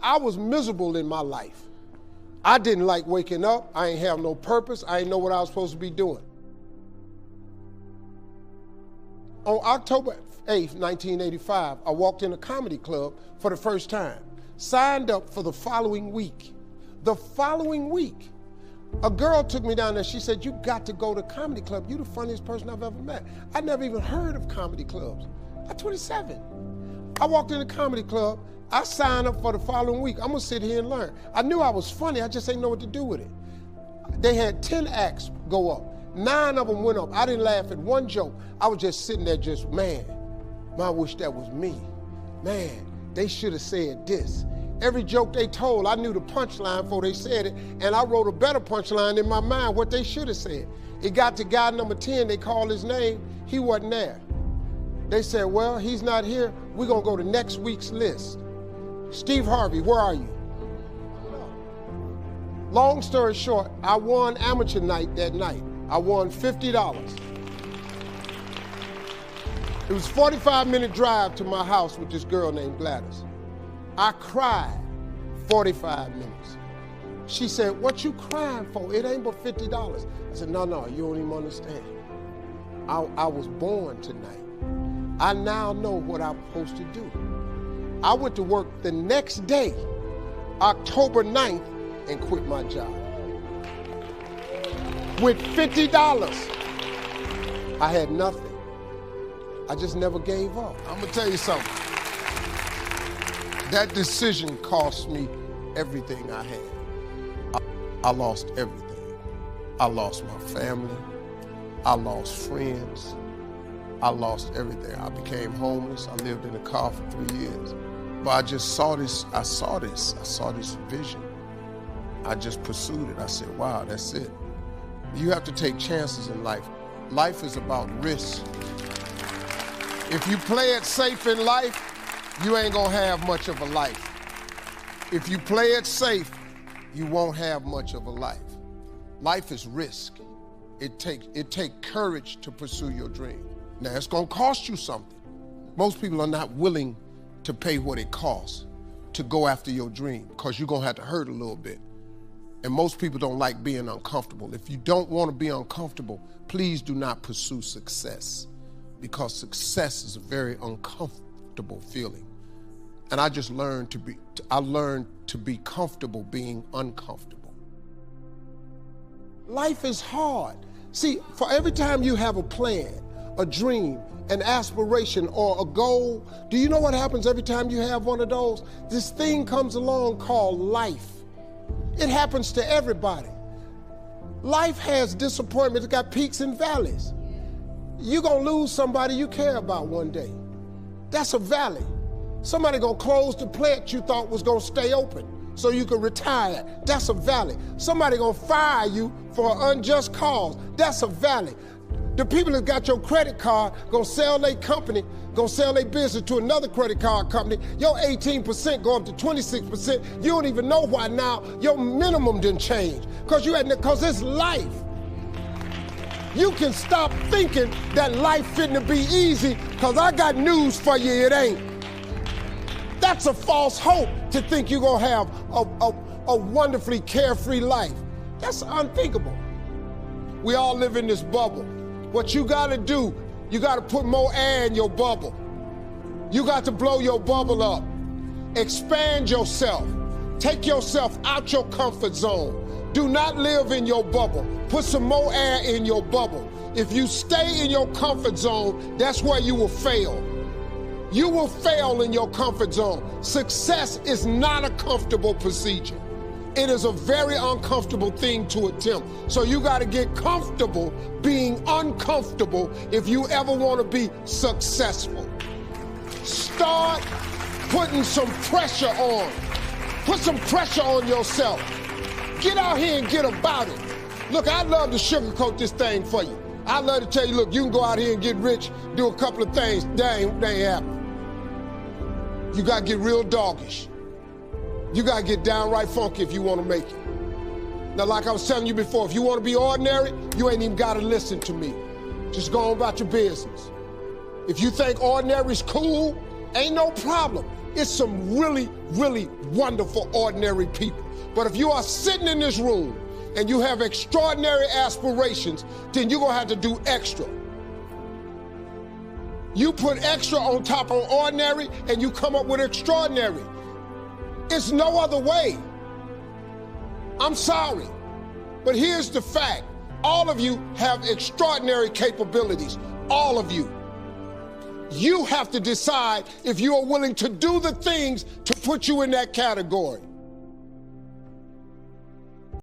I was miserable in my life. I didn't like waking up. I ain't have no purpose. I didn't know what I was supposed to be doing. On October 8th, 1985, I walked in a comedy club for the first time, signed up for the following week. The following week, a girl took me down there. She said, "You got to go to comedy club. You're the funniest person I've ever met." I never even heard of comedy clubs. I'm 27. I walked in the comedy club. I signed up for the following week. I'm gonna sit here and learn. I knew I was funny. I just didn't know what to do with it. They had 10 acts go up. 9 of them went up. I didn't laugh at one joke. I was just sitting there just, man, I wish that was me. Man, they should have said this. Every joke they told, I knew the punchline before they said it, and I wrote a better punchline in my mind, what they should have said. It got to guy number 10, they called his name, he wasn't there. They said, well, he's not here, we're gonna go to next week's list. Steve Harvey, where are you? Long story short, I won amateur night that night. I won $50. It was a 45-minute drive to my house with this girl named Gladys. I cried 45 minutes. She said, "What you crying for? It ain't but $50. I said, no, you don't even understand. I was born tonight. I now know what I'm supposed to do. I went to work the next day, October 9th, and quit my job. With $50, I had nothing. I just never gave up. I'm gonna tell you something. That decision cost me everything I had. I lost everything. I lost my family. I lost friends. I lost everything. I became homeless. I lived in a car for 3 years. But I just saw this, I saw this vision. I just pursued it. I said, wow, that's it. You have to take chances in life. Life is about risk. If you play it safe in life, you ain't gonna have much of a life. If you play it safe, you won't have much of a life. Life is risk. It takes courage to pursue your dream. Now, it's gonna cost you something. Most people are not willing to pay what it costs to go after your dream, because you're gonna have to hurt a little bit. And most people don't like being uncomfortable. If you don't wanna be uncomfortable, please do not pursue success, because success is a very uncomfortable feeling. And I just learned to be comfortable being uncomfortable. Life is hard. See, for every time you have a plan, a dream, an aspiration, or a goal, do you know what happens every time you have one of those? This thing comes along called life. It happens to everybody. Life has disappointments, it's got peaks and valleys. You're gonna lose somebody you care about one day. That's a valley. Somebody gonna close the plant you thought was gonna stay open so you could retire. That's a valley. Somebody gonna fire you for an unjust cause. That's a valley. The people that got your credit card gonna sell their company, gonna sell their business to another credit card company. Your 18% go up to 26%. You don't even know why now your minimum didn't change. Because it's life. You can stop thinking that life fitting to be easy, because I got news for you, it ain't. That's a false hope to think you're gonna have a wonderfully carefree life. That's unthinkable. We all live in this bubble. What you gotta do, you gotta put more air in your bubble. You got to blow your bubble up. Expand yourself. Take yourself out your comfort zone. Do not live in your bubble. Put some more air in your bubble. If you stay in your comfort zone, that's where you will fail. You will fail in your comfort zone. Success is not a comfortable procedure. It is a very uncomfortable thing to attempt. So you got to get comfortable being uncomfortable if you ever want to be successful. Start putting some pressure on. Put some pressure on yourself. Get out here and get about it. Look, I'd love to sugarcoat this thing for you. I'd love to tell you, look, you can go out here and get rich, do a couple of things. That ain't happening. You got to get real doggish. You got to get downright funky if you want to make it. Now, like I was telling you before, if you want to be ordinary, you ain't even got to listen to me. Just go on about your business. If you think ordinary is cool, ain't no problem. It's some really, really wonderful, ordinary people. But if you are sitting in this room and you have extraordinary aspirations, then you're gonna have to do extra. You put extra on top of ordinary and you come up with extraordinary. It's no other way. I'm sorry, but here's the fact. All of you have extraordinary capabilities, all of you. You have to decide if you are willing to do the things to put you in that category.